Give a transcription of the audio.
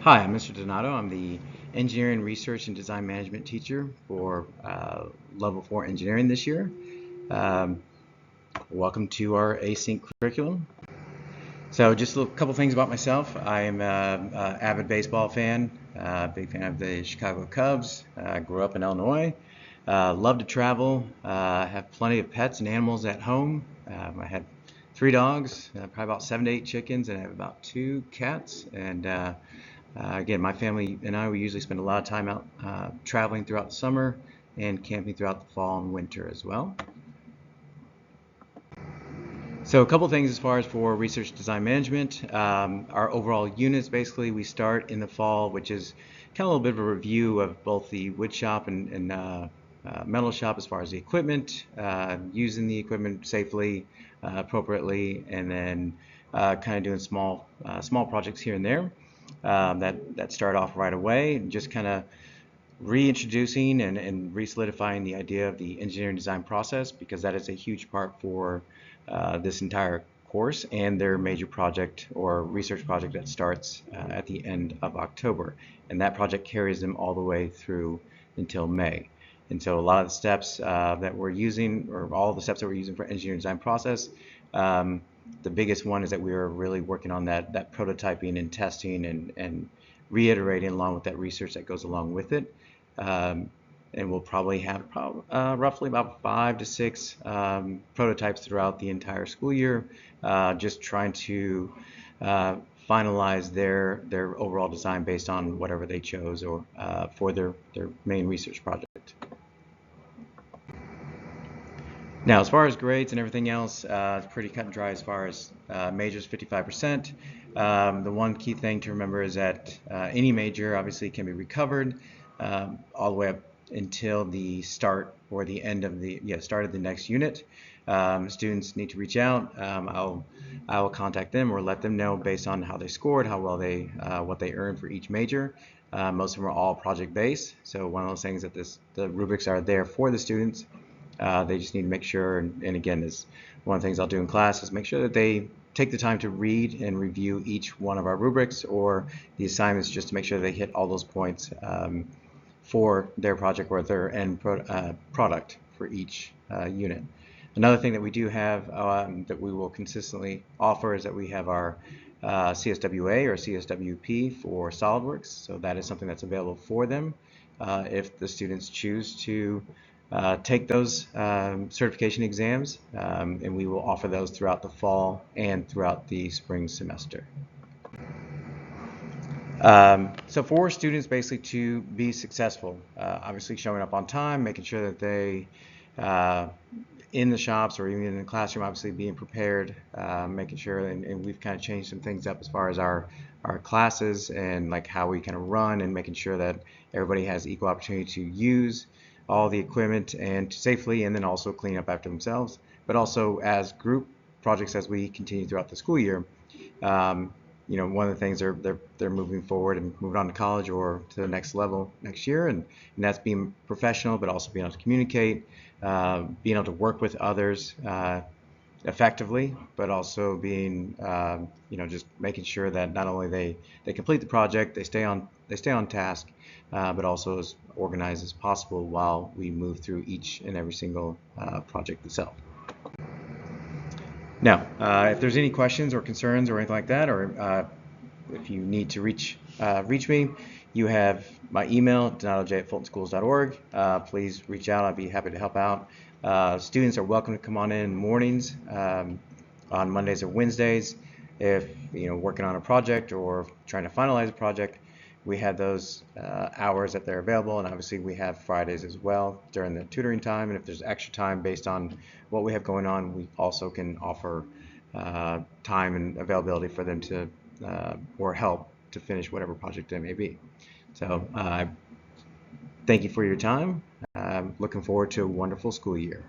Hi, I'm Mr. Denato. I'm the Engineering Research and Design Management teacher for Level 4 Engineering this year. Um, Welcome to our async curriculum. So just a couple things about myself. I am an avid baseball fan, big fan of the Chicago Cubs. Grew up in Illinois. Love to travel. Have plenty of pets and animals at home. I had 3 dogs, probably about 7 to 8 chickens, and I have about 2 cats. And again, my family and I, we usually spend a lot of time out traveling throughout the summer and camping throughout the fall and winter as well. So a couple things as far as for research design management. Our overall units, basically, we start in the fall, which is kind of a little bit of a review of both the wood shop and metal shop as far as the equipment, using the equipment safely, appropriately, and then kind of doing small projects here and there that start off right away, and just kind of reintroducing and re-solidifying the idea of the engineering design process, because that is a huge part for this entire course and their major project or research project that starts at the end of October. And that project carries them all the way through until May. And so a lot of the steps that we're using, or all the steps that we're using for engineering design process, the biggest one is that we are really working on that prototyping and testing and reiterating along with that research that goes along with it. And we'll probably have roughly about 5 to 6 prototypes throughout the entire school year, just trying to finalize their overall design based on whatever they chose or for their main research project. Now, as far as grades and everything else, it's pretty cut and dry as far as majors, 55%. The one key thing to remember is that any major obviously can be recovered all the way up until the start or the end of the start of the next unit. Students need to reach out. I will contact them or let them know based on how they scored, how well they what they earned for each major. Most of them are all project based, so one of those things that the rubrics are there for the students. They just need to make sure, and again, is one of the things I'll do in class is make sure that they take the time to read and review each one of our rubrics or the assignments, just to make sure they hit all those points for their project or their end product for each unit. Another thing that we do have that we will consistently offer is that we have our CSWA or CSWP for SolidWorks. So that is something that's available for them if the students choose to take those certification exams, and we will offer those throughout the fall and throughout the spring semester. So for students basically to be successful, obviously showing up on time, making sure that they in the shops or even in the classroom, obviously being prepared, making sure, and we've kind of changed some things up as far as our classes and like how we kind of run, and making sure that everybody has equal opportunity to use all the equipment and safely, and then also clean up after themselves, but also as group projects as we continue throughout the school year. One of the things they're moving forward and moving on to college or to the next level next year, and that's being professional, but also being able to communicate, being able to work with others effectively, but also being just making sure that not only they complete the project, they stay on task, but also as organized as possible while we move through each and every single project itself. Now, if there's any questions or concerns or anything like that, or if you need to reach me, you have my email, donatoj@fultonschools.org. Please reach out. I'd be happy to help out. Students are welcome to come on in mornings, on Mondays or Wednesdays. If working on a project or trying to finalize a project, we have those hours that they're available, and obviously we have Fridays as well during the tutoring time. And if there's extra time based on what we have going on, we also can offer time and availability for them to or help to finish whatever project it may be. So thank you for your time. Looking forward to a wonderful school year.